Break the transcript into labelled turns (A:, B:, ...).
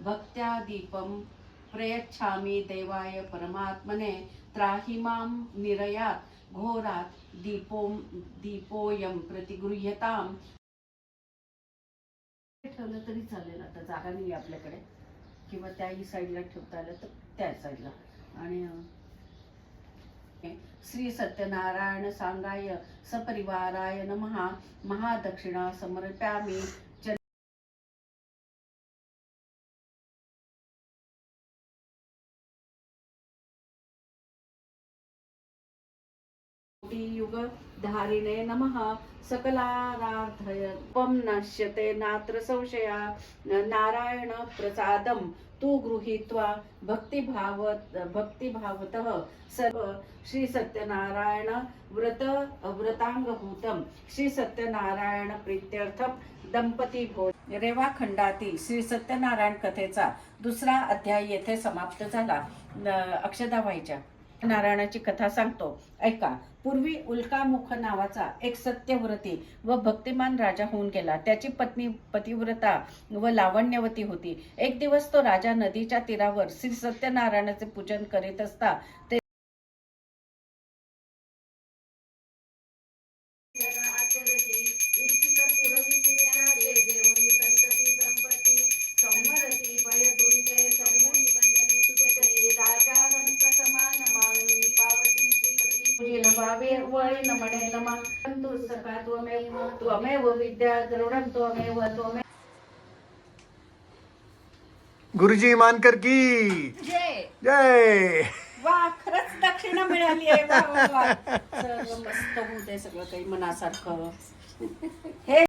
A: भक्त्या दीपं प्रयच्छामि देवाय परमात्मने त्राहि मां निरयात् घोरात् दीपोयं प्रतिगृह्यताम्. ठेवलं तरी चालेल, आता जागा नाही आपल्याकडे, किंवा त्याही साईडला ठेवता आलं तर त्या साईडला. आणि श्री सत्यनारायण सांगाय सपरिवाराय नमः. महादक्षिणा समर्प्यामि. युग धारिणे नमः. सकलाराधयत्वं नश्यते नात्र संशया. नारायण प्रसादं तु गृहीत्वा भक्तिभावतः सर्व श्री सत्यनारायण व्रतांगभूतं श्री सत्यनारायण प्रीत्यर्थम दंपती भोज. रेवाखंडातील श्री सत्यनारायण कथेचा दुसरा अध्याय येथे समाप्त झाला. अक्षदा व्हायच्या. नारायणाची कथा सांगतो, ऐका. पूर्वी उल्कामुख नावाचा एक सत्यव्रती व भक्तिमान राजा होऊन गेला. त्याची पत्नी पतिव्रता व लावण्यवती होती. एक दिवस तो राजा नदीच्या तीरावर श्री सत्यनारायणाचे पूजन करीत असता ते त्वमेव विद्या द्रविडं त्वमेव.
B: गुरुजी मानकर की
A: जय
B: जय.
A: वा, खरंच दक्षिणा मिळाली आहे. वा वा वा. सर्व मस्त होऊ दे, सगळं काही मनासारखं. हे